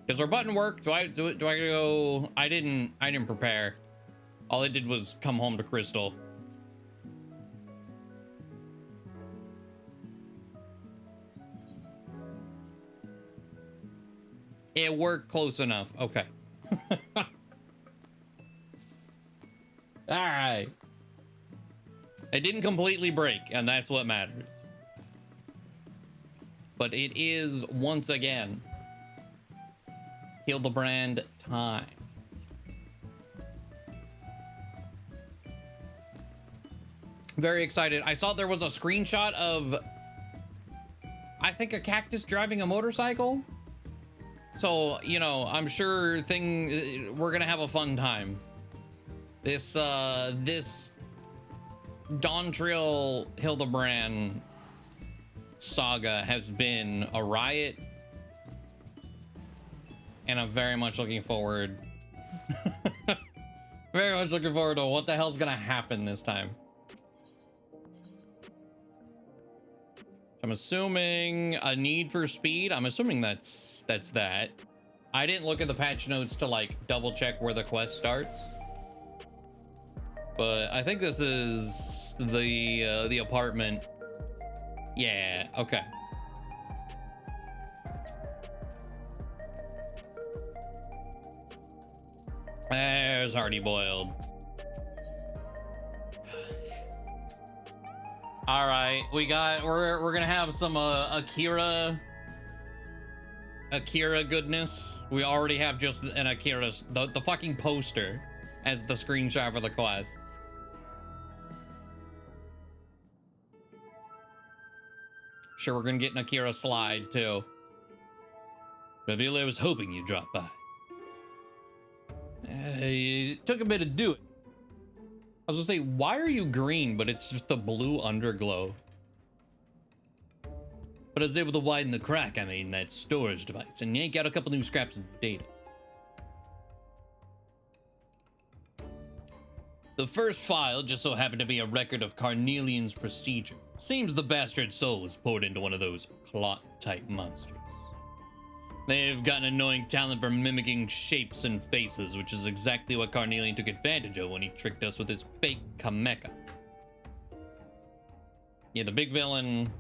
Does our button work? Do I go? I didn't prepare. All I did was come home to Crystal. It worked close enough. Okay. All right. It didn't completely break, and that's what matters. But it is, once again, Hildibrand time. Very excited. I saw there was a screenshot of, I think, a cactus driving a motorcycle. So, you know, I'm sure we're gonna have a fun time. This Dawntrail Hildibrand saga has been a riot, and I'm very much looking forward to what the hell's gonna happen this time. I'm assuming a need for speed. I'm assuming that's that. I didn't look at the patch notes to like double check where the quest starts, but I think this is the apartment. Yeah, okay. There's Hardy Boiled. All right, we're gonna have some Akira goodness. We already have just an Akira, the fucking poster as the screenshot for the quest. Sure, we're gonna get an Akira slide too. Ravila, I was hoping you'd drop by. It took a bit to do it. I was gonna say, why are you green, but it's just the blue underglow? But I was able to widen the crack I made in that storage device and yank out a couple new scraps of data. The first file just so happened to be a record of Carnelian's procedure. Seems the bastard soul was poured into one of those clot-type monsters. They've got an annoying talent for mimicking shapes and faces, which is exactly what Carnelian took advantage of when he tricked us with his fake Kameka. Yeah, the big villain...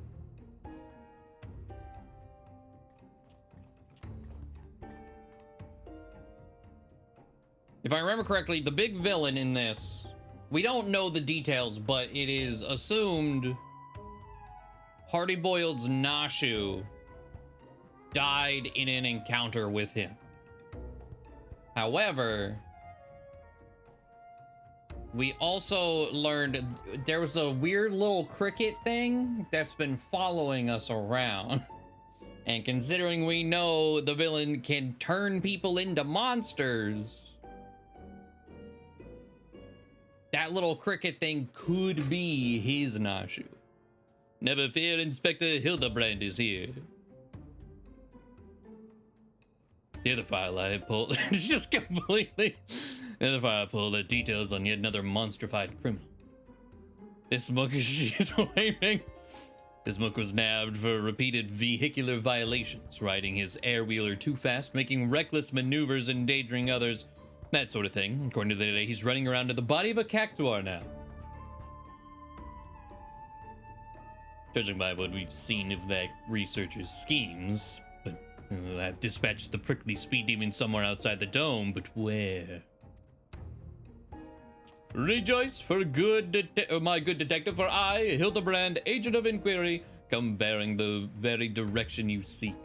If I remember correctly, the big villain in this, we don't know the details, but it is assumed Hardy Boiled's Nashu died in an encounter with him. However, we also learned there was a weird little cricket thing that's been following us around. And considering we know the villain can turn people into monsters, that little cricket thing could be his Nashu. Never fear, Inspector Hildibrand is here. The other file I pulled, just completely. The other file I pulled the details on yet another monstrified criminal. This monk she's waving. This monk was nabbed for repeated vehicular violations, riding his air-wheeler too fast, making reckless maneuvers, endangering others, that sort of thing. According to the data, he's running around in the body of a cactuar now. Judging by what we've seen of that researcher's schemes, but I've dispatched the prickly speed demon somewhere outside the dome, but where? Rejoice, for my good detective, for I, Hildibrand, agent of inquiry, come bearing the very direction you seek.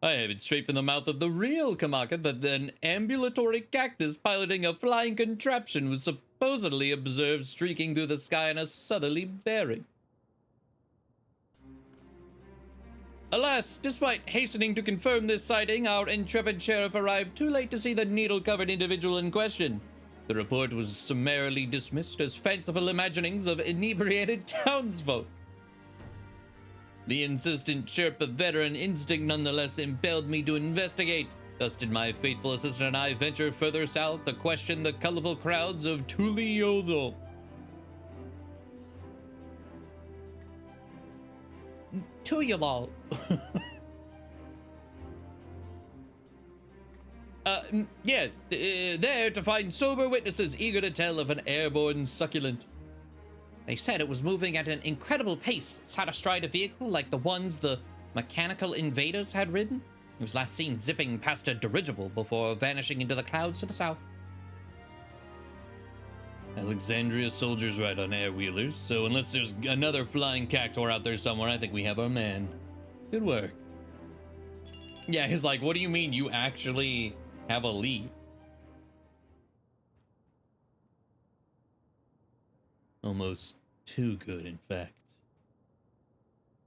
I have it straight from the mouth of the real Kamaka that an ambulatory cactus piloting a flying contraption was supposedly observed streaking through the sky in a southerly bearing. Alas, despite hastening to confirm this sighting, our intrepid sheriff arrived too late to see the needle-covered individual in question. The report was summarily dismissed as fanciful imaginings of inebriated townsfolk. The insistent chirp of veteran instinct nonetheless impelled me to investigate. Thus did my faithful assistant and I venture further south to question the colorful crowds of Tuliodo. to you, lol. Yes, there to find sober witnesses eager to tell of an airborne succulent. They said it was moving at an incredible pace, sat astride a vehicle like the ones the mechanical invaders had ridden. It was last seen zipping past a dirigible before vanishing into the clouds to the south. Alexandria soldiers ride on air wheelers, so unless there's another flying cactuar out there somewhere, I think we have our man. Good work. Yeah, he's like, what do you mean you actually have a lead? Almost too good, in fact.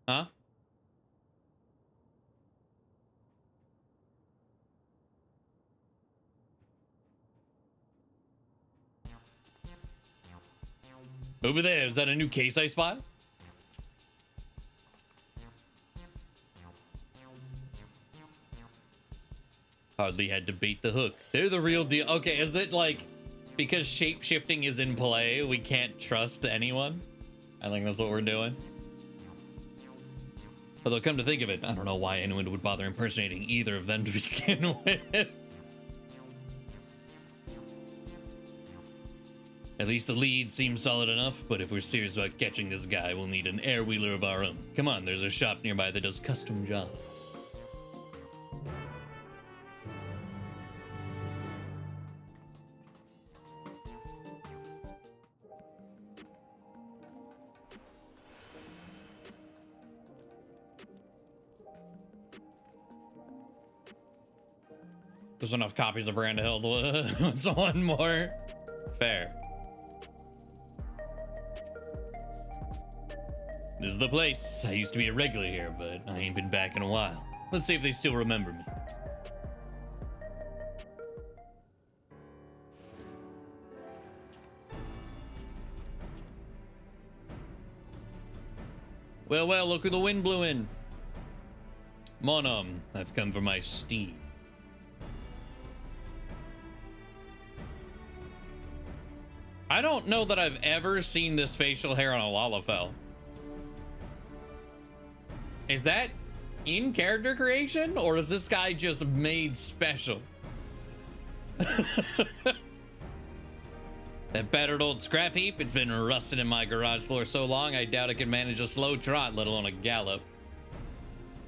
Huh? Over there, is that a new case I spot? Hardly had to bait the hook. They're the real deal. Okay, is it like, because shape-shifting is in play, we can't trust anyone? I think that's what we're doing. Although, come to think of it, I don't know why anyone would bother impersonating either of them to begin with. At least the lead seems solid enough, but if we're serious about catching this guy, we'll need an air wheeler of our own. Come on, there's a shop nearby that does custom jobs. There's enough copies of Brand Hill to so one more. Fair. This is the place. I used to be a regular here, but I ain't been back in a while. Let's see if they still remember me. Well, well, look who the wind blew in. Mon, I've come for my steam. I don't know that I've ever seen this facial hair on a Lalafell. Is that in character creation, or is this guy just made special? That battered old scrap heap, it's been rusted in my garage floor so long, I doubt it can manage a slow trot, let alone a gallop.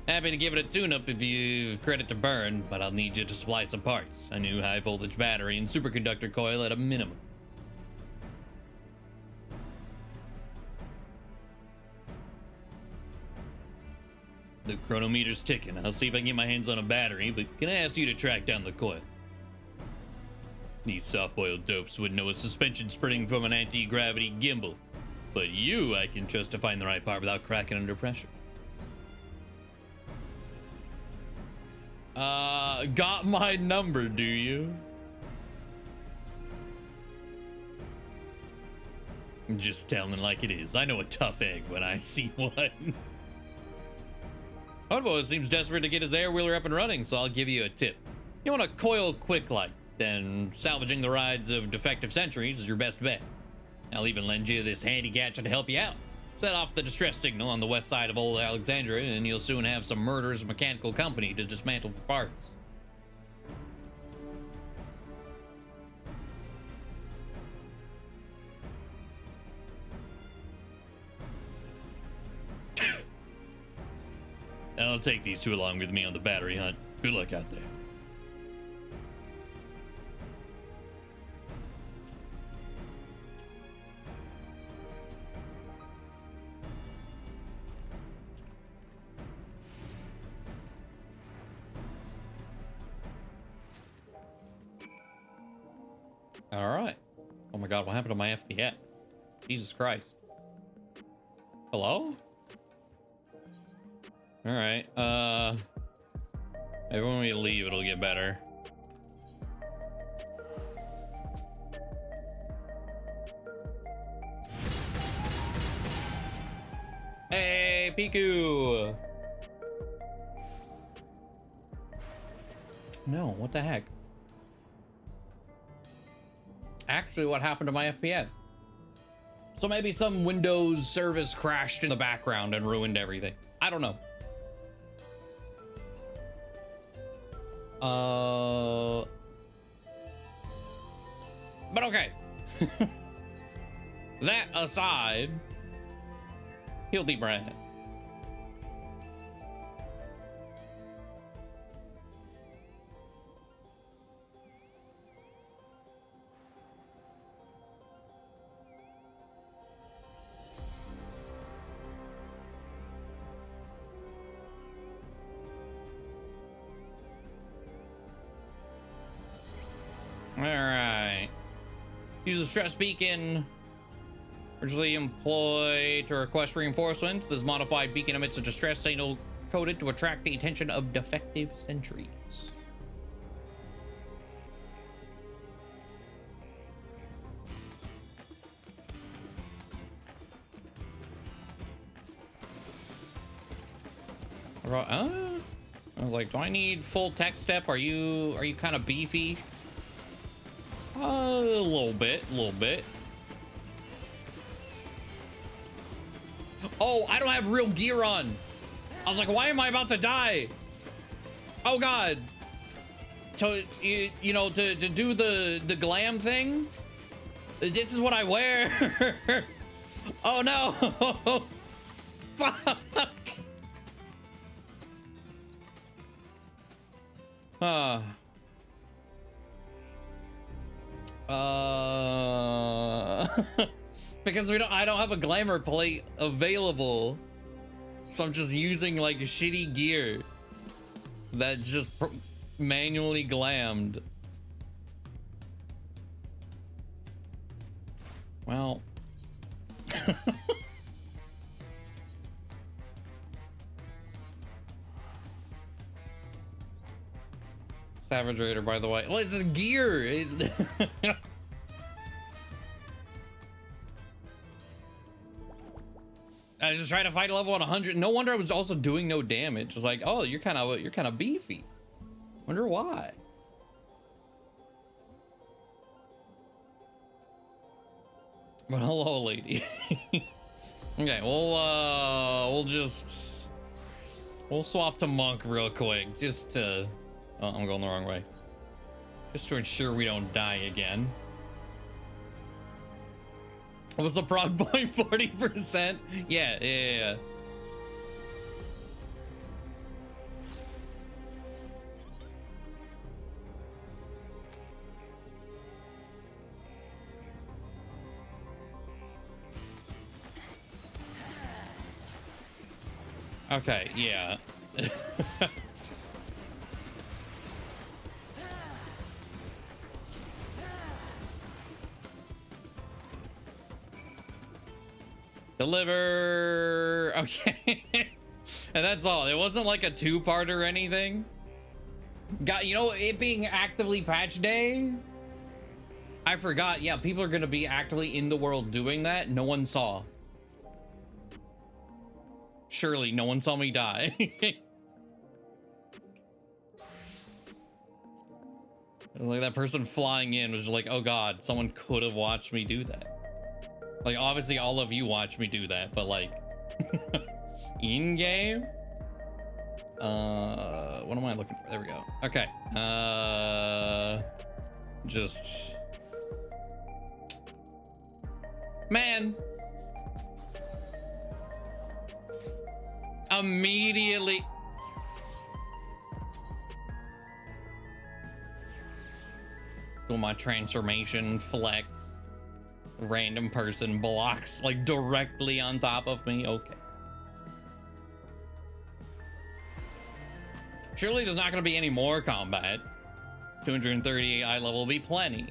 Happy to give it a tune-up if you've credit to burn, but I'll need you to supply some parts. A new high-voltage battery and superconductor coil at a minimum. The chronometer's ticking. I'll see if I can get my hands on a battery, but can I ask you to track down the coil? These soft-boiled dopes wouldn't know a suspension spring from an anti-gravity gimbal. But you, I can trust to find the right part without cracking under pressure. Got my number, do you? I'm just telling like it is. I know a tough egg when I see one. Hardboy seems desperate to get his air wheeler up and running, so I'll give you a tip. You want to coil quick like, then salvaging the rides of defective Centuries is your best bet. I'll even lend you this handy gadget to help you out. Set off the distress signal on the west side of Old Alexandria, and you'll soon have some murderous mechanical company to dismantle for parts. I'll take these two along with me on the battery hunt. Good luck out there. All right. Oh my God, what happened to my FPS? Jesus Christ. Hello? All right. Maybe when we leave, it'll get better. Hey, Piku. No, what the heck? Actually, what happened to my FPS? So maybe some Windows service crashed in the background and ruined everything. I don't know. But okay. That aside, Hildibrand. All right. Use the stress beacon. Originally employed to request reinforcements. This modified beacon emits a distress signal coded to attract the attention of defective sentries. I was like, do I need full tech step? Are you kind of beefy? A little bit. Oh, I don't have real gear on. I was like, why am I about to die? Oh God. So you know, to do the glam thing, this is what I wear. Oh no. Fuck. Because I don't have a glamour plate available, so I'm just using like shitty gear that just manually glammed. Well. Savage Raider, by the way. Well, it's a gear. I was just trying to fight a level 100. No wonder I was also doing no damage. It's like, oh, you're kind of beefy. Wonder why. Well, hello, lady. Okay, we'll swap to monk real quick, just to. Oh, I'm going the wrong way. Just to ensure we don't die again. Was the prog point 40%? Yeah. Okay, yeah. Deliver. Okay. And that's all. It wasn't like a two-part or anything. You know, it being actively patch day, I forgot. Yeah, people are gonna be actively in the world doing that. No one saw. Surely no one saw me die. Like that person flying in was like, oh God, someone could have watched me do that. Like, obviously all of you watch me do that, but like in game, what am I looking for? There we go. Okay. Just, man, immediately. Do my transformation flex. Random person blocks like directly on top of me. Okay. Surely there's not going to be any more combat. 238 eye level will be plenty.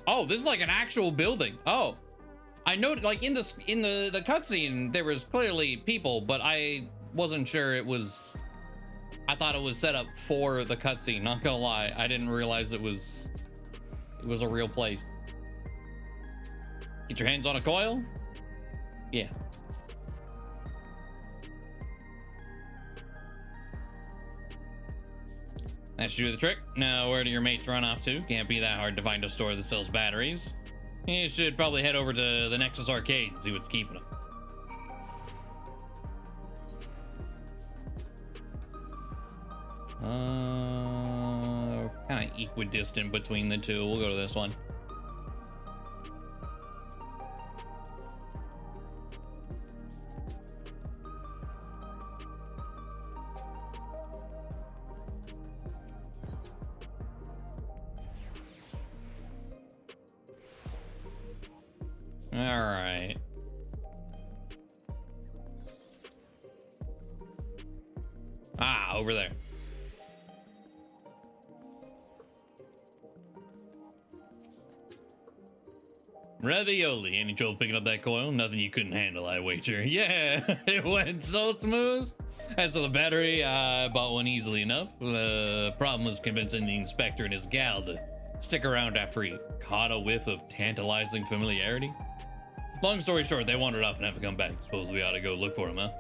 Oh, this is like an actual building. Oh, I know, like in the cutscene there was clearly people, but I wasn't sure it was. I thought it was set up for the cutscene. Not gonna lie, I didn't realize it was a real place. Get your hands on a coil. Yeah. That should do the trick. Now, where do your mates run off to? Can't be that hard to find a store that sells batteries. You should probably head over to the Nexus Arcade and see what's keeping them. Kind of equidistant between the two. We'll go to this one. All right. Ah, over there. Ravioli. Any trouble picking up that coil? Nothing you couldn't handle, I wager. Yeah, it went so smooth. As for the battery, I bought one easily enough. The problem was convincing the inspector and his gal to stick around after he caught a whiff of tantalizing familiarity. Long story short, they wandered off and have to come back. Suppose we ought to go look for him, huh?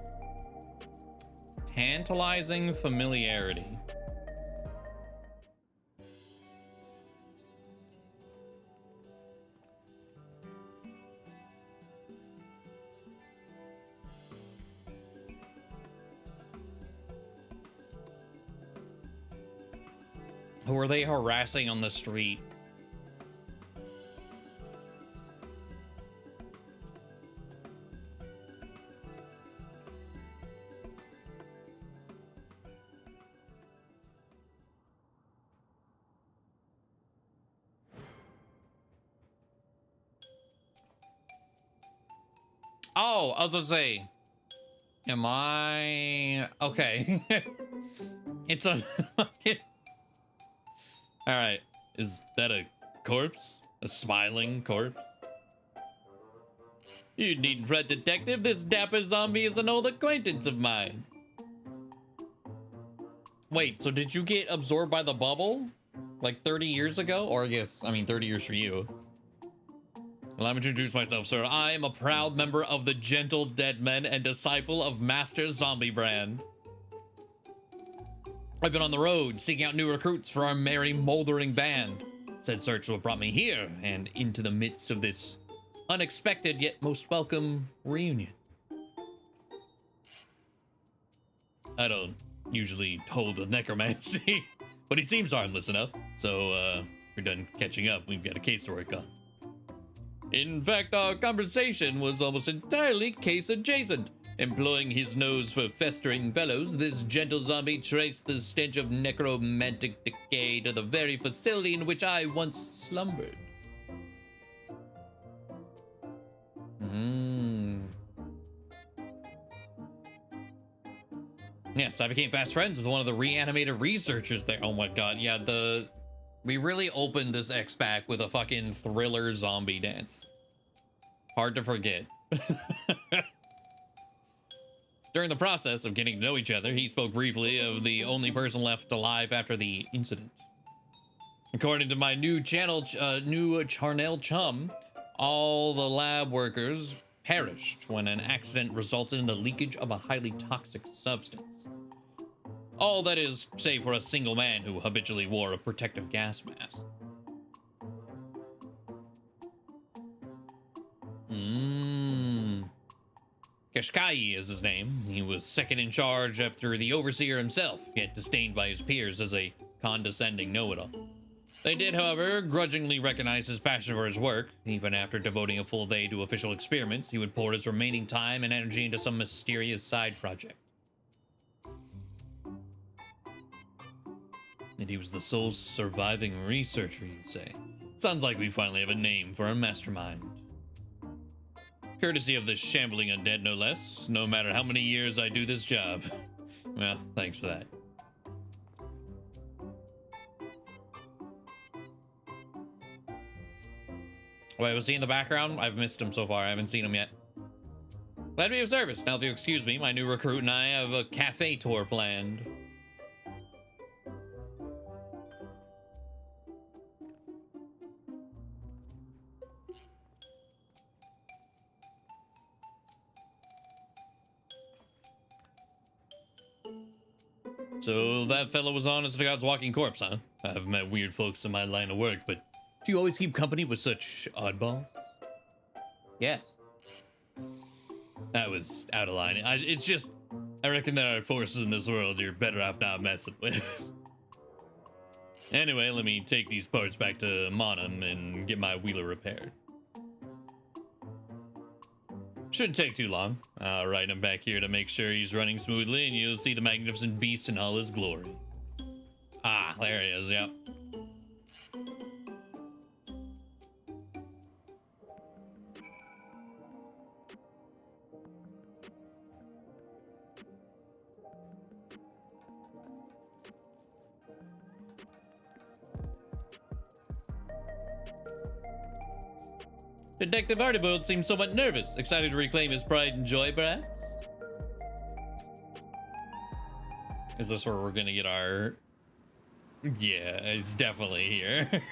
Tantalizing familiarity. Who are they harassing on the street? Oh, I was gonna say, am I okay? It's a all right. Is that a corpse? A smiling corpse? You needn't fret, detective. This dapper zombie is an old acquaintance of mine. Wait, so did you get absorbed by the bubble like 30 years ago? Or I guess, I mean, 30 years for you. Allow me to introduce myself, sir. I am a proud member of the Gentle Dead Men and disciple of Master Zombiebrand. I've been on the road seeking out new recruits for our merry moldering band. Said search what brought me here and into the midst of this unexpected yet most welcome reunion. I don't usually hold with necromancy, but he seems harmless enough. So we're done catching up. We've got a case to work on. In fact, our conversation was almost entirely case adjacent. Employing his nose for festering fellows, this gentle zombie traced the stench of necromantic decay to the very facility in which I once slumbered. Yes, I became fast friends with one of the reanimated researchers there. Oh my god, yeah, we really opened this X-Pack with a fucking thriller zombie dance. Hard to forget. During the process of getting to know each other, he spoke briefly of the only person left alive after the incident. According to my new Charnel chum, all the lab workers perished when an accident resulted in the leakage of a highly toxic substance. All that is, save for a single man who habitually wore a protective gas mask. Kashkai is his name. He was second in charge after the overseer himself, yet disdained by his peers as a condescending know-it-all. They did, however, grudgingly recognize his passion for his work. Even after devoting a full day to official experiments, he would pour his remaining time and energy into some mysterious side project. And he was the sole surviving researcher, you'd say. Sounds like we finally have a name for our mastermind. Courtesy of the shambling undead, no less. No matter how many years I do this job. Well, thanks for that. Wait, was he in the background? I've missed him so far. I haven't seen him yet. Glad to be of service. Now, if you excuse me, my new recruit and I have a cafe tour planned. So that fellow was honest to God's walking corpse, huh? I've met weird folks in my line of work, but Do you always keep company with such oddballs? Yes. That was out of line. It's just, I reckon there are forces in this world you're better off not messing with. Anyway, let me take these parts back to Monum and get my wheeler repaired. Shouldn't take too long. I'll ride him back here to make sure he's running smoothly, and you'll see the magnificent beast in all his glory. Ah, there he is, yep. Detective Artibold seems somewhat nervous, excited to reclaim his pride and joy, perhaps? Is this where we're gonna get our... Yeah, it's definitely here.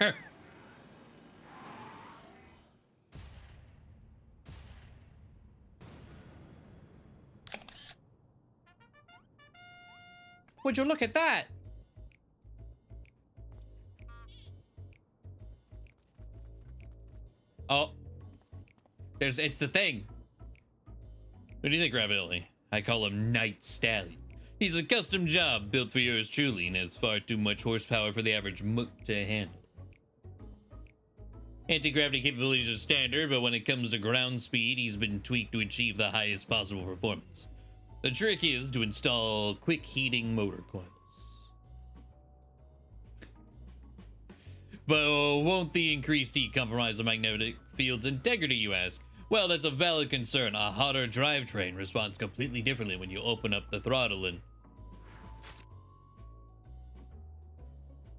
Would you look at that? Oh. It's the thing. What do you think, Ravioli? I call him Night Stallion. He's a custom job built for yours truly and has far too much horsepower for the average mook to handle. Anti-gravity capabilities are standard, but when it comes to ground speed, he's been tweaked to achieve the highest possible performance. The trick is to install quick heating motor coils. But won't the increased heat compromise the magnetic field's integrity, you ask? Well, that's a valid concern. A hotter drivetrain responds completely differently when you open up the throttle and...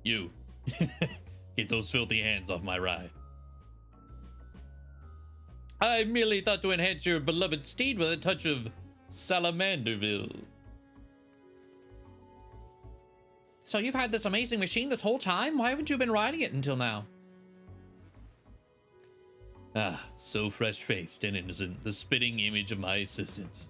You. Get those filthy hands off my ride. I merely thought to enhance your beloved steed with a touch of Salamanderville. So you've had this amazing machine this whole time? Why haven't you been riding it until now? Ah, so fresh-faced and innocent, the spitting image of my assistant.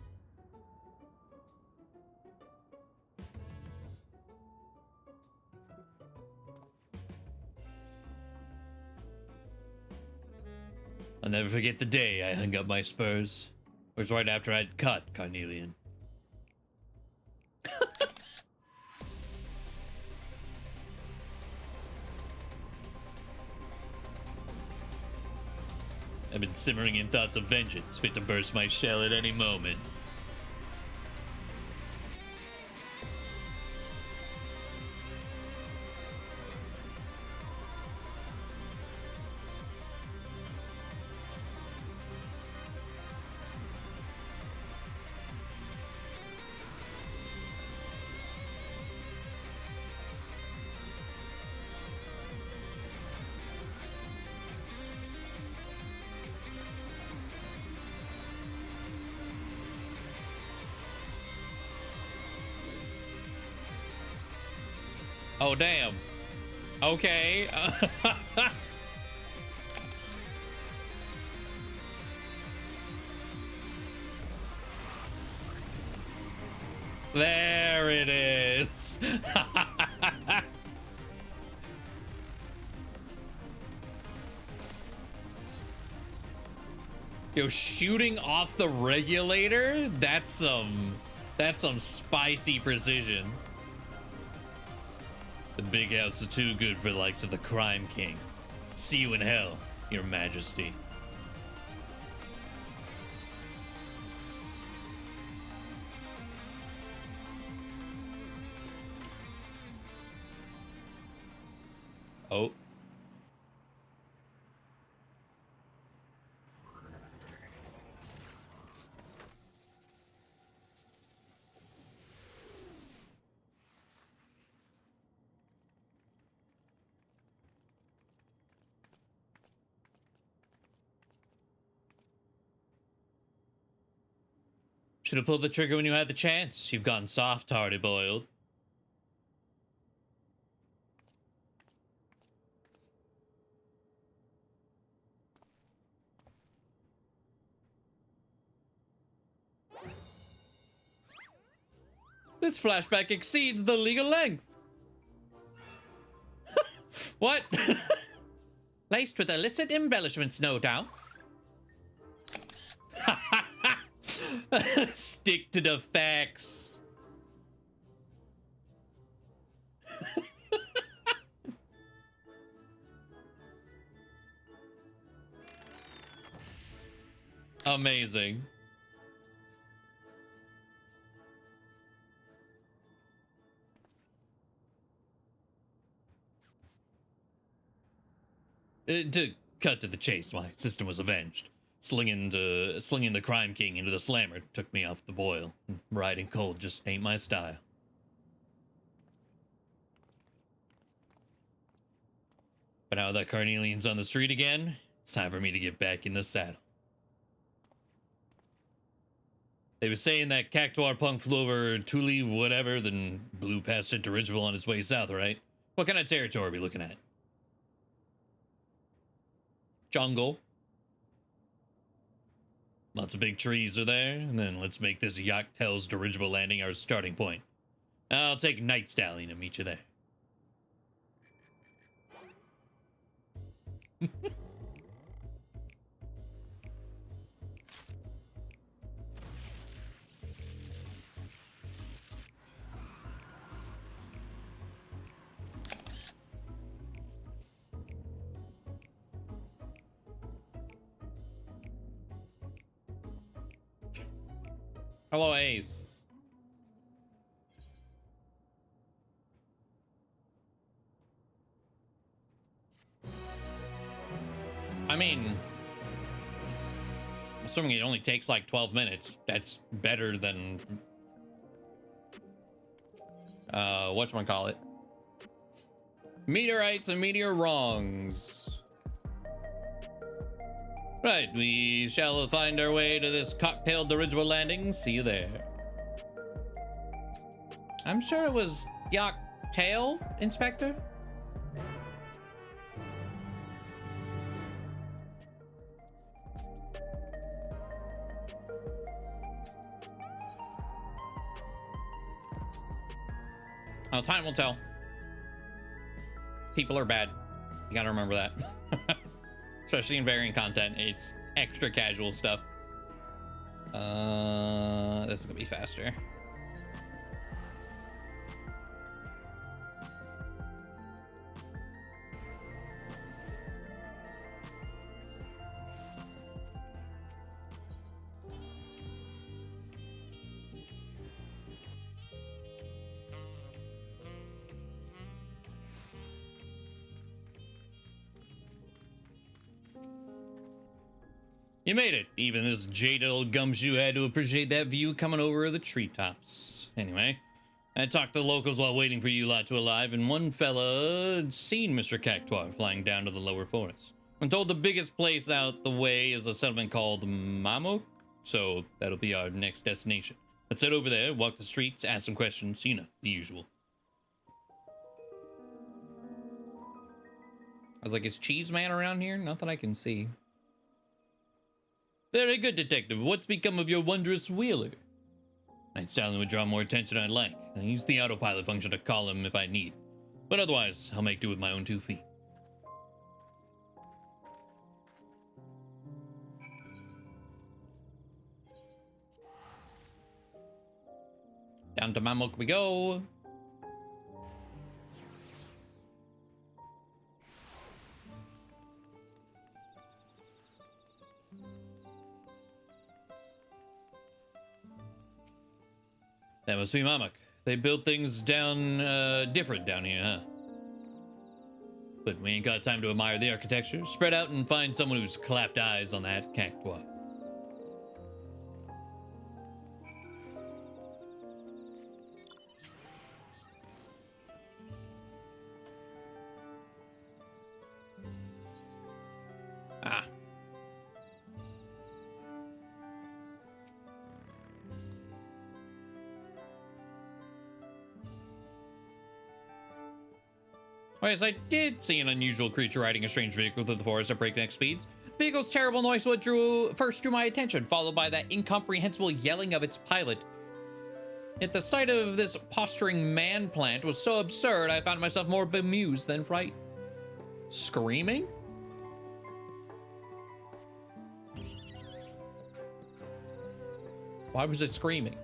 I'll never forget the day I hung up my spurs. It was right after I'd caught Carnelian. I've been simmering in thoughts of vengeance, fit to burst my shell at any moment. Oh, damn. Okay. There it is. Yo, shooting off the regulator? That's some spicy precision. The big house is too good for the likes of the Crime King. See you in hell, Your Majesty. Oh. Should have pulled the trigger when you had the chance. You've gone soft-hearted, boiled. This flashback exceeds the legal length. What? Laced with illicit embellishments, no doubt. Stick to the facts. Amazing. To cut to the chase, my system was avenged. Slinging the crime king into the slammer took me off the boil. Riding cold just ain't my style. But now that Carnelian's on the street again, it's time for me to get back in the saddle. They were saying that Cactuar punk flew over Thule, whatever, then blew past it dirigible on its way south, right? What kind of territory are we looking at? Jungle. Lots of big trees are there, and then let's make this Yaktel's dirigible landing our starting point. I'll take Night Stallion and meet you there. Hello, Ace. I mean, assuming it only takes like 12 minutes, that's better than whatchamacallit? Meteorites and meteor wrongs. Right, we shall find our way to this cocktail dirigible landing. See you there. I'm sure it was Yaktail, Inspector. Oh, time will tell. People are bad. You gotta remember that. Especially in variant content, it's extra casual stuff. This is gonna be faster. You made it. Even this jaded old gumshoe had to appreciate that view coming over the treetops. Anyway, I talked to the locals while waiting for you lot to arrive, and one fella had seen Mr. Cactuar flying down to the lower forest. I'm told the biggest place out the way is a settlement called Mamok, so that'll be our next destination. Let's head over there, walk the streets, ask some questions, you know, the usual. I was like, is Cheese Man around here? Not that I can see. Very good, Detective. What's become of your wondrous wheeler? Night Stallion would draw more attention I'd like. I use the autopilot function to call him if I need. But otherwise, I'll make do with my own 2 feet. Down to Mamok we go. That must be Mamok. They build things down, different down here, huh? But we ain't got time to admire the architecture. Spread out and find someone who's clapped eyes on that Cactuar. Ah. Oh, yes, I did see an unusual creature riding a strange vehicle through the forest at breakneck speeds. The vehicle's terrible noise what first drew my attention, followed by that incomprehensible yelling of its pilot. Yet the sight of this posturing man plant was so absurd, I found myself more bemused than frightened. Screaming? Why was it screaming?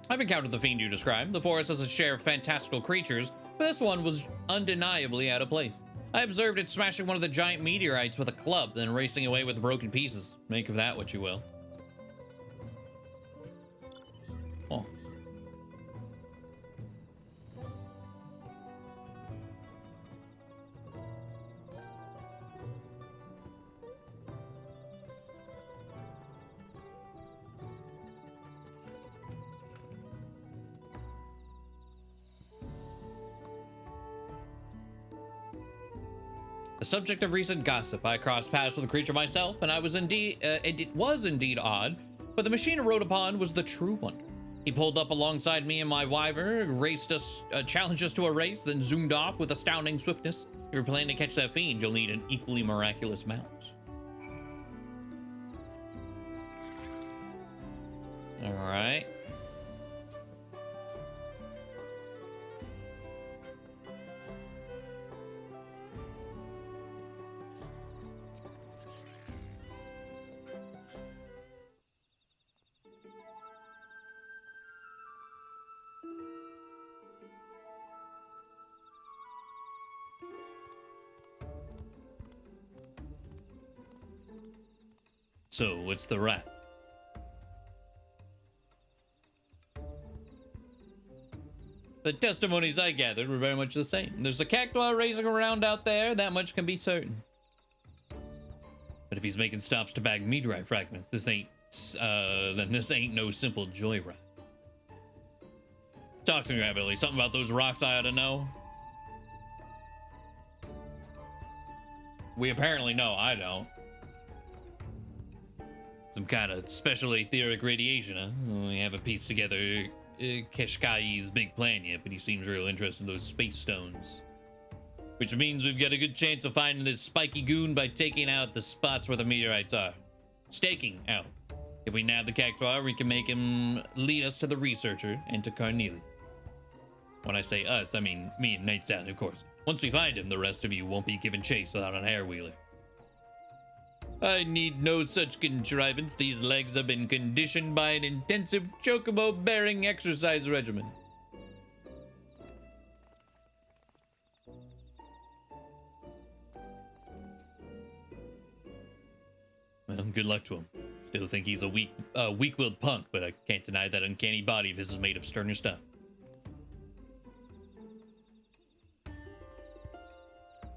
I've encountered the fiend you described. The forest has a share of fantastical creatures, but this one was undeniably out of place. I observed it smashing one of the giant meteorites with a club, then racing away with the broken pieces. Make of that what you will. Oh. The subject of recent gossip, I crossed paths with the creature myself, and it was indeed odd, but the machine it rode upon was the true wonder. He pulled up alongside me and my wyvern, challenged us to a race, then zoomed off with astounding swiftness. If you're planning to catch that fiend, you'll need an equally miraculous mount. All right. So, what's the rap? The testimonies I gathered were very much the same. There's a cactuar racing around out there, that much can be certain. But if he's making stops to bag meteorite fragments, then this ain't no simple joyride. Talk to me, Ravioli. Something about those rocks I ought to know? We apparently know, I don't. Some kind of special etheric radiation, huh? We haven't pieced together Keshkai's big plan yet, but he seems real interested in those space stones. Which means we've got a good chance of finding this spiky goon by taking out the spots where the meteorites are. Staking out. If we nab the cactuar, we can make him lead us to the researcher and to Carnelia. When I say us, I mean me and Nightsound, of course. Once we find him, the rest of you won't be given chase without an air wheeler. I need no such contrivance. These legs have been conditioned by an intensive chocobo-bearing exercise regimen. Well, good luck to him. Still think he's a weak-willed punk, but I can't deny that uncanny body of his is made of sterner stuff.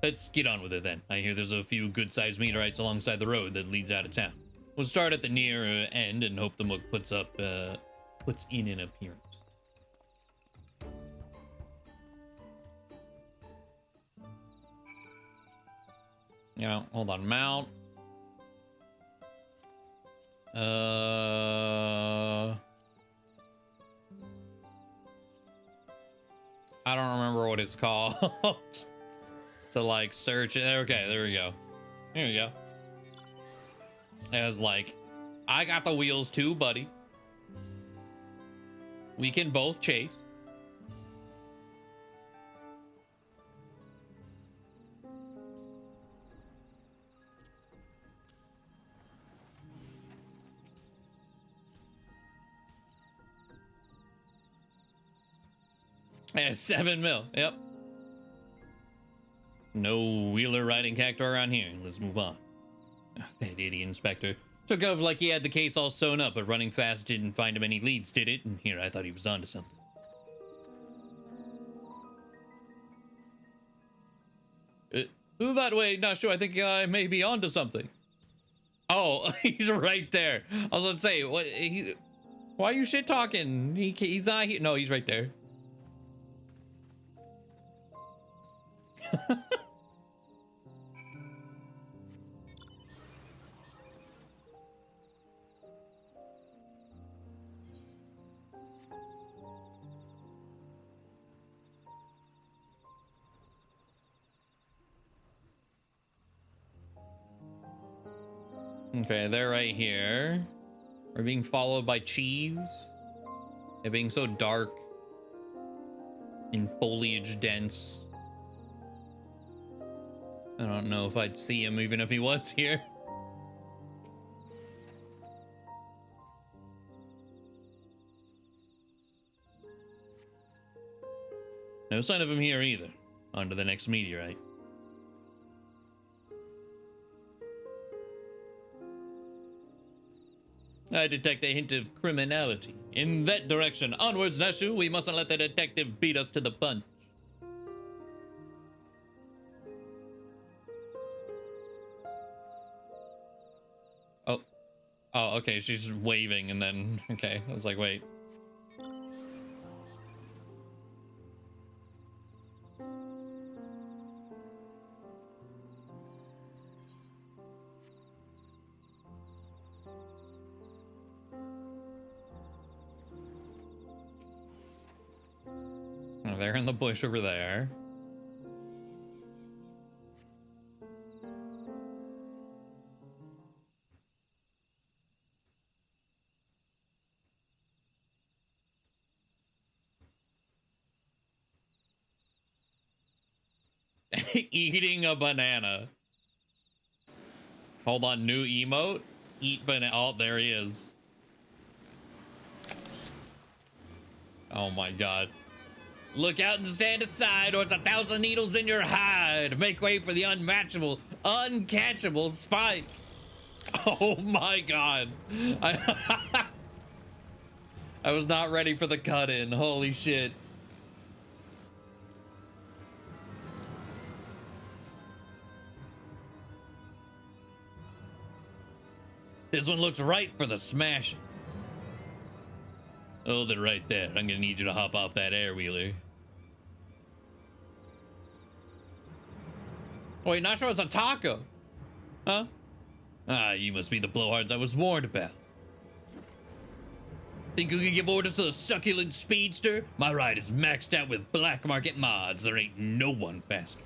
Let's get on with it then. I hear there's a few good-sized meteorites alongside the road that leads out of town. We'll start at the near end and hope the Mook puts in an appearance. Yeah, hold on. Mount. I don't remember what it's called. To like search it. Okay, there we go. Here we go. It was like, I got the wheels too, buddy. We can both chase. Yeah, 7 mil. Yep. No wheeler riding cactuar around here. Let's move on. Oh, that idiot inspector. Took off like he had the case all sewn up, but running fast didn't find him any leads, did it? And here I thought he was onto something. That way, not sure. I think I may be onto something. Oh, he's right there. I was gonna say, what? Why are you shit talking? He's not here. No, he's right there. Okay, they're right here. We're being followed by cheese. It being so dark. in foliage dense. I don't know if I'd see him even if he was here. No sign of him here either. On to the next meteorite. I detect a hint of criminality. In that direction. Onwards, Nashu. We mustn't let the detective beat us to the punch. Oh. Oh, okay. She's waving and then... Okay. I was like, wait. Oh, they're in the bush over there. Eating a banana. Hold on, new emote? Eat banana. Oh, there he is. Oh my god. Look out and stand aside, or it's 1,000 needles in your hide. Make way for the unmatchable, uncatchable Spike. Oh my god. I was not ready for the cut in. Holy shit. This one looks right for the smash. Hold it right there. I'm gonna need you to hop off that air wheeler. Wait, not sure it's a taco. Huh? Ah, you must be the blowhards I was warned about. Think you can give orders to the succulent speedster? My ride is maxed out with black market mods. There ain't no one faster.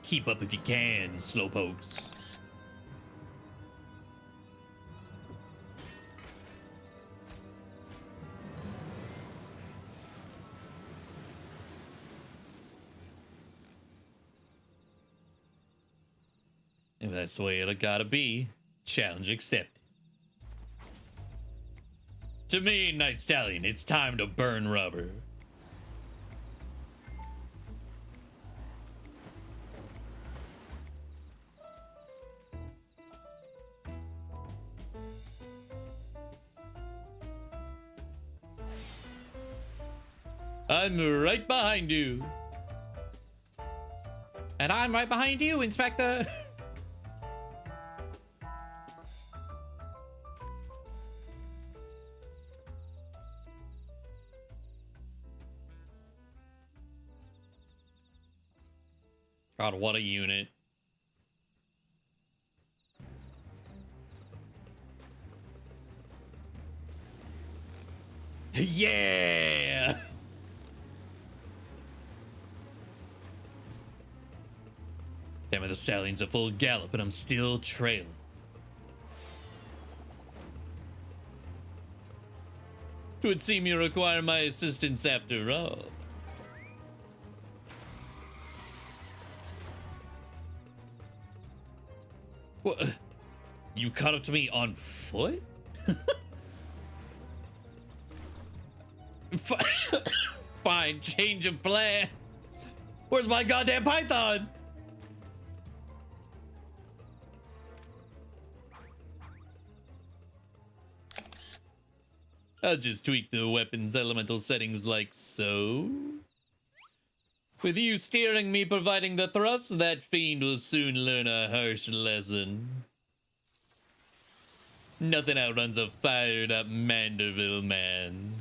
Keep up if you can, slowpokes. If that's the way it gotta be, challenge accepted. To me, Night Stallion, it's time to burn rubber. I'm right behind you. And I'm right behind you, Inspector. God, what a unit. Yeah! Damn it, the stallion's a full gallop, and I'm still trailing. Twould seem you require my assistance after all. What? You caught up to me on foot? Fine, change of plan. Where's my goddamn python? I'll just tweak the weapon's elemental settings like so. With you steering me providing the thrust, that fiend will soon learn a harsh lesson. Nothing outruns a fired up Manderville man.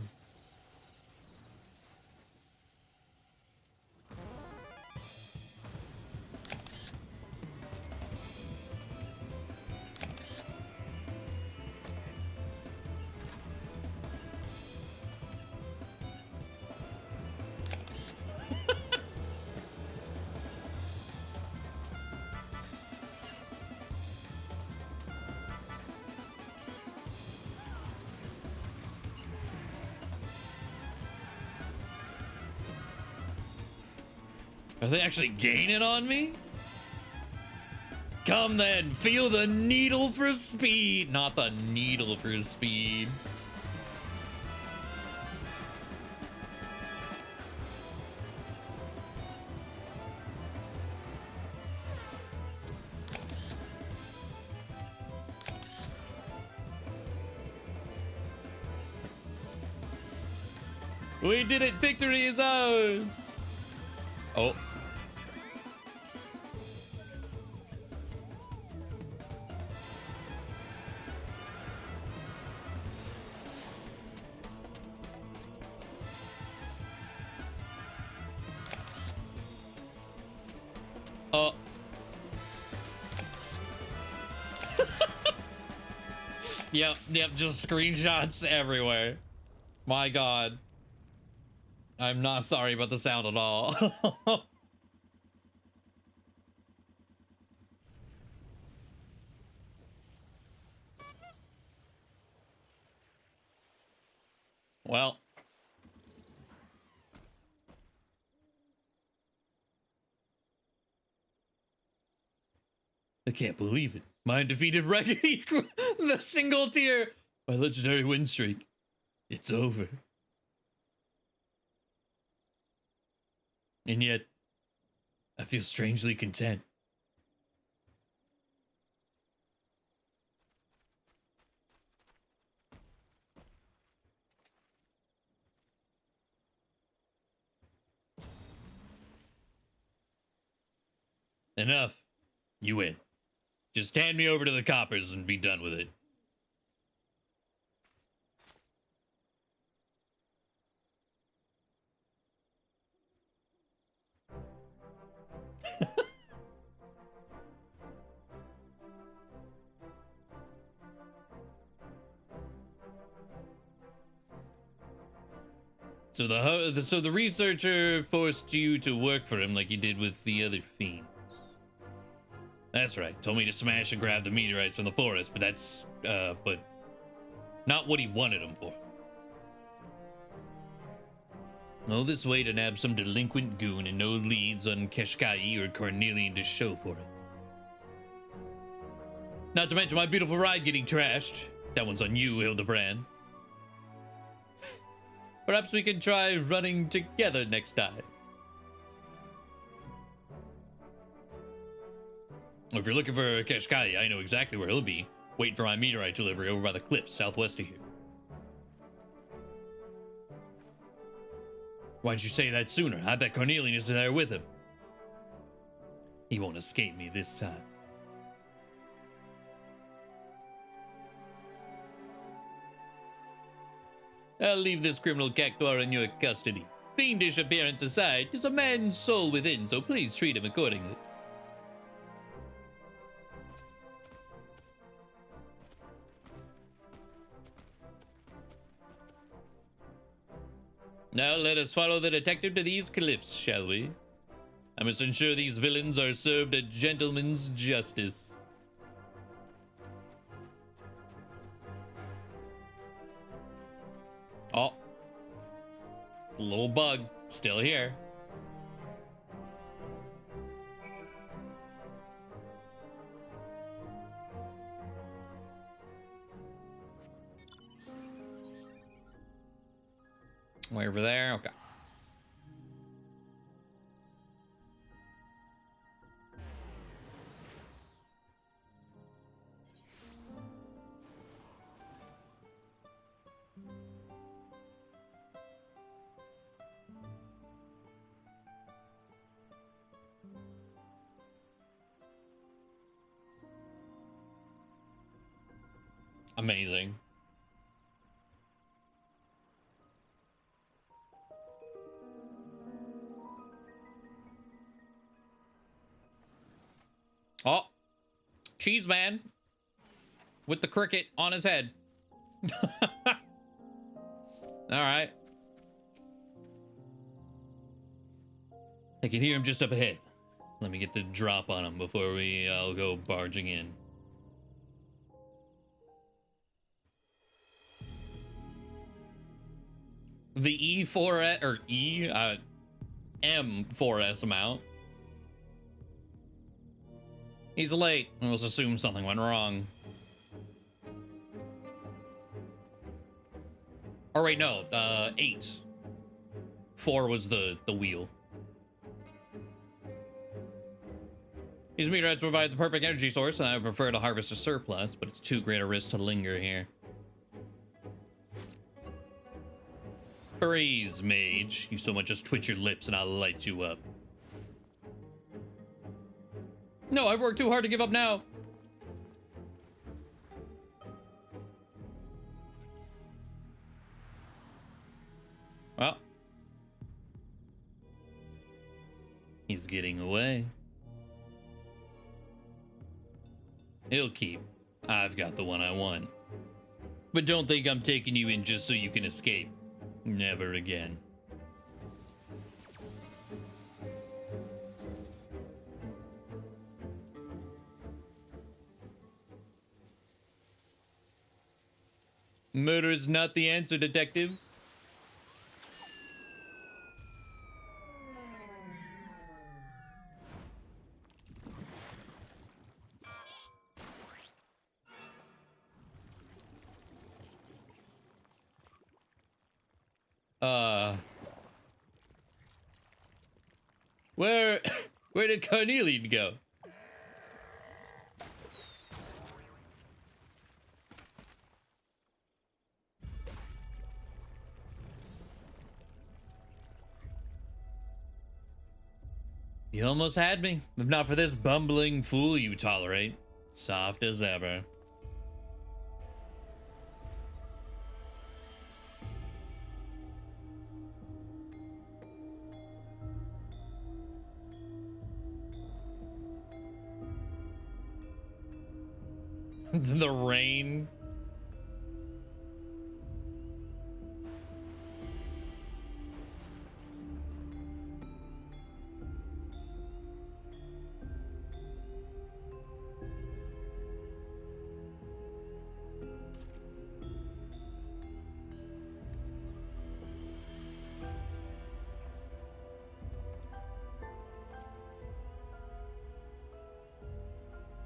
Are they actually gaining on me? Come then, feel the needle for speed. Not the needle for speed. We did it! Victory is ours! Oh. Oh. Yep, just screenshots everywhere. My God. I'm not sorry about the sound at all. Well. I can't believe it. My undefeated record equal the single tier. My legendary win streak. It's over. And yet, I feel strangely content. Enough. You win. Just hand me over to the coppers and be done with it. So the researcher forced you to work for him like you did with the other fiends. That's right. Told me to smash and grab the meteorites from the forest, but that's but not what he wanted them for. All this way to nab some delinquent goon and no leads on Keshkai or Cornelian to show for it. Not to mention my beautiful ride getting trashed. That one's on you, Hildibrand. Perhaps we can try running together next time. If you're looking for Keshkai, I know exactly where he'll be. Waiting for my meteorite delivery over by the cliffs southwest of here. Why'd you say that sooner? I bet Cornelian is there with him. He won't escape me this time. I'll leave this criminal cactuar in your custody. Fiendish appearance aside, is a man's soul within, so please treat him accordingly. Now let us follow the detective to these cliffs, shall we? I must ensure these villains are served a gentleman's justice. Oh. Little bug, still here. Way over there, okay. Amazing. Oh, Cheese Man with the cricket on his head. All right. I can hear him just up ahead. Let me get the drop on him before we all go barging in. The E4S or M4S amount. He's late. Let's assume something went wrong. Or wait, no, 8. 4 was the wheel. These meteorites provide the perfect energy source, and I would prefer to harvest a surplus, but it's too great a risk to linger here. Freeze, mage. You so much as twitch your lips and I'll light you up. No, I've worked too hard to give up now. Well. He's getting away. He'll keep. I've got the one I want. But don't think I'm taking you in just so you can escape. Never again. Murder is not the answer, detective. Where did Carnelian go? You almost had me. If not for this bumbling fool you tolerate. Soft as ever. The rain.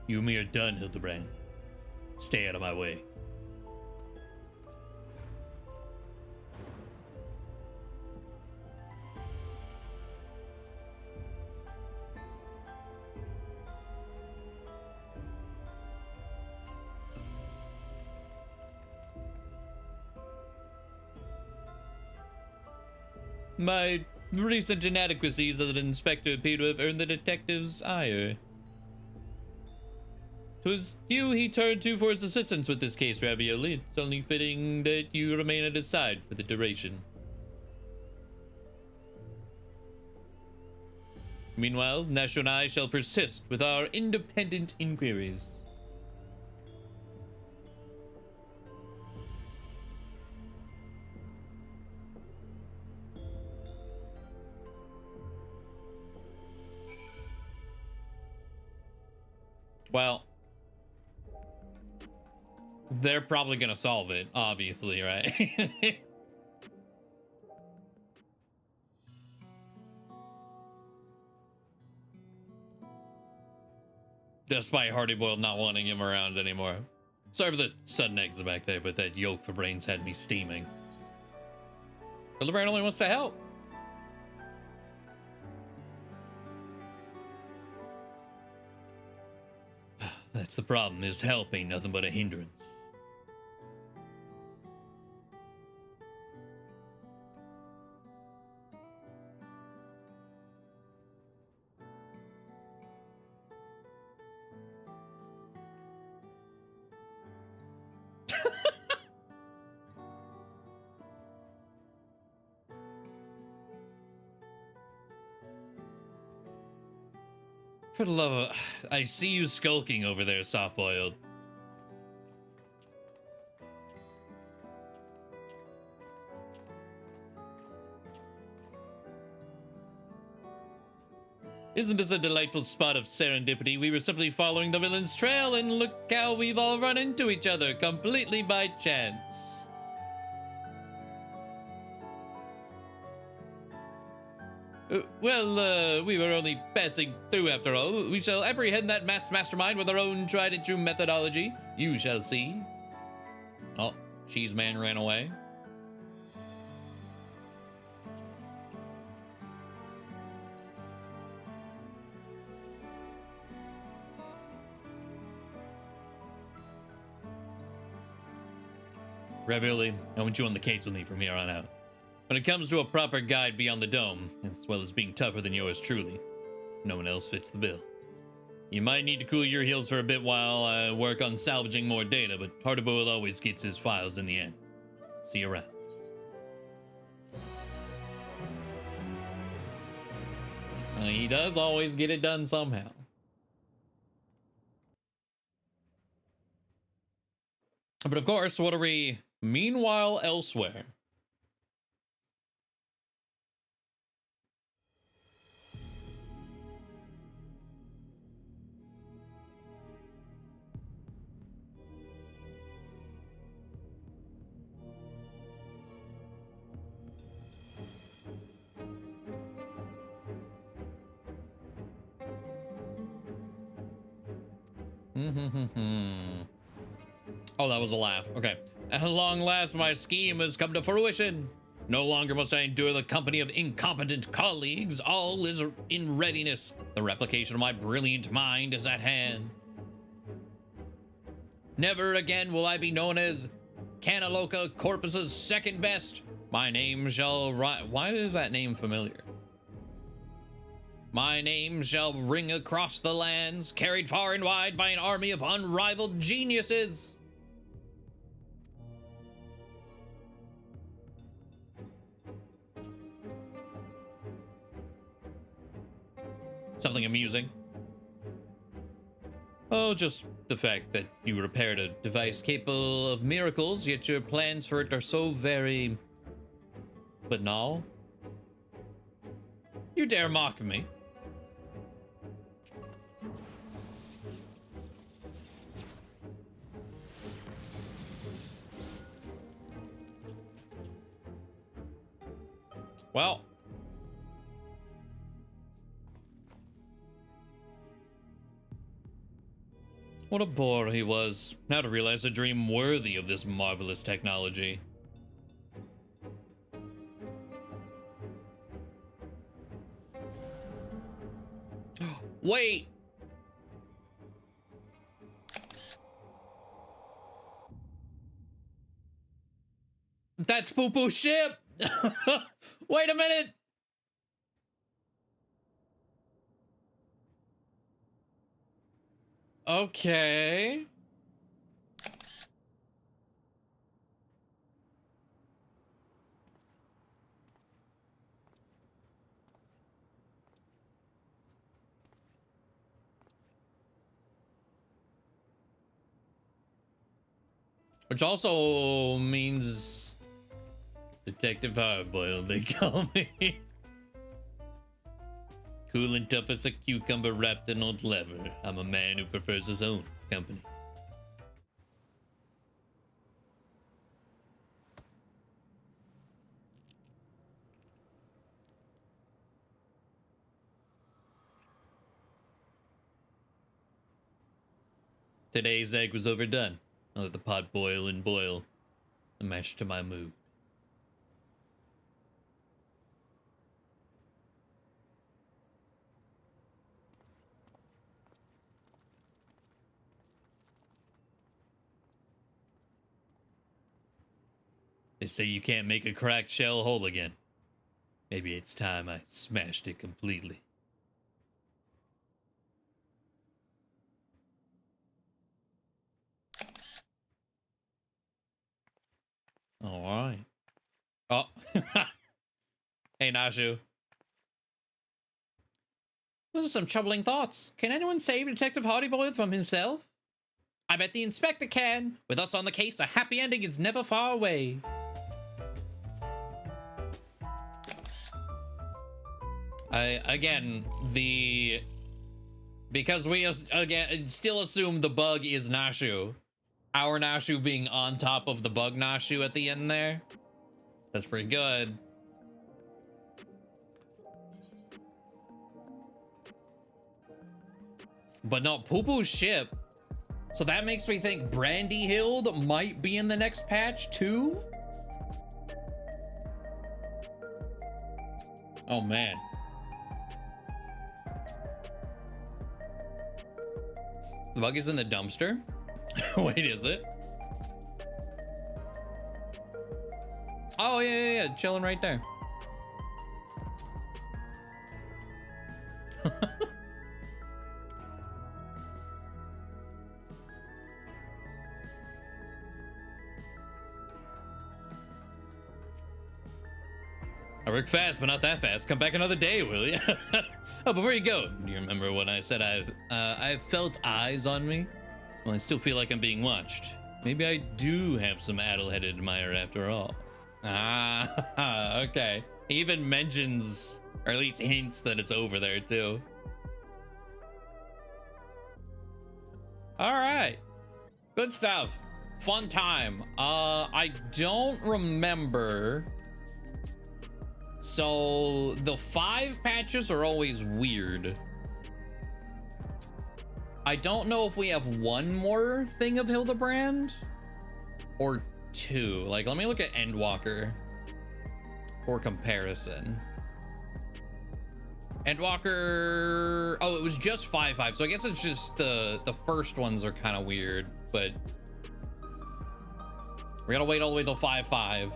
You and me are done, Hildibrand. Stay out of my way. My recent inadequacies as an inspector appear to have earned the detective's ire. 'Twas you he turned to for his assistance with this case, Ravioli. It's only fitting that you remain at his side for the duration. Meanwhile, Nashor and I shall persist with our independent inquiries. Well, they're probably gonna solve it, obviously, right? Despite Hardy Boiled not wanting him around anymore. Sorry for the sudden exit back there, but that yolk for brains had me steaming. Hildibrand only wants to help. That's the problem, is help ain't nothing but a hindrance. For the love of... I see you skulking over there, soft-boiled. Isn't this a delightful spot of serendipity? We were simply following the villain's trail, and look how we've all run into each other, completely by chance. We were only passing through after all. We shall apprehend that mastermind with our own tried and true methodology. You shall see. Oh, Cheese Man ran away. Ravioli, I want you on the case with me from here on out. When it comes to a proper guide beyond the dome, as well as being tougher than yours truly, no one else fits the bill. You might need to cool your heels for a bit while I work on salvaging more data, but Hildibrand always gets his files in the end. See you around. He does always get it done somehow. But of course, what are we meanwhile elsewhere? Oh, that was a laugh. Okay. At long last, my scheme has come to fruition. No longer must I endure the company of incompetent colleagues. All is in readiness. The replication of my brilliant mind is at hand. Never again will I be known as Canaloca Corpus's second best. My name shall Why is that name familiar? My name shall ring across the lands, carried far and wide by an army of unrivaled geniuses. Something amusing. Oh, just the fact that you repaired a device capable of miracles, yet your plans for it are so very banal. You dare mock me? Well, what a bore he was. Now to realize a dream worthy of this marvelous technology. Wait! That's Poo Poo Ship! Wait a minute! Okay. Which also means Detective Hardboiled, they call me. Cool and tough as a cucumber wrapped in old leather. I'm a man who prefers his own company. Today's egg was overdone. I'll let the pot boil and boil. The mash to my mood. They say you can't make a cracked shell whole again. Maybe it's time I smashed it completely. All right. Oh. Hey, Nashu. Those are some troubling thoughts. Can anyone save Detective Hildibrand from himself? I bet the inspector can. With us on the case, a happy ending is never far away. Because we again still assume the bug is Nashu. Our Nashu being on top of the bug Nashu at the end there. That's pretty good. But no, Poo Poo's ship. So that makes me think Brandy Hild might be in the next patch too. Oh man. The bug is in the dumpster. Wait, is it? Oh yeah, chilling right there. I work fast, but not that fast. Come back another day, will you? Oh, before you go, do you remember when I said I've felt eyes on me? Well, I still feel like I'm being watched. Maybe I do have some addle-headed admirer after all. Ah, okay. He even mentions, or at least hints that it's over there too. All right, good stuff. Fun time. I don't remember. So the 5 patches are always weird. I don't know if we have one more thing of Hildibrand or 2. Like, let me look at Endwalker for comparison. Endwalker, oh, it was just 5-5. So I guess it's just the first ones are kind of weird, but we gotta wait all the way till 5-5.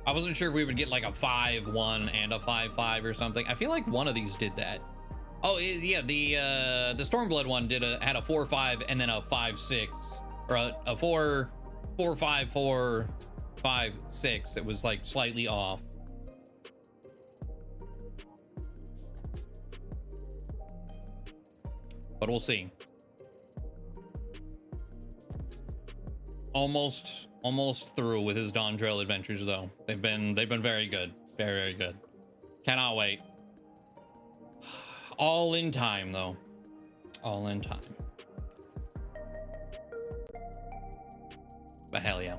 I wasn't sure if we would get like a 5-1 and a 5-5 or something. I feel like one of these did that. Oh yeah, the Stormblood one had a 4-5 and then a 5-6, or a 4-5-4-5-6. It was like slightly off. But we'll see. Almost through with his Dawntrail adventures though. They've been very good. Very good. Cannot wait. All in time though. All in time. But hell yeah.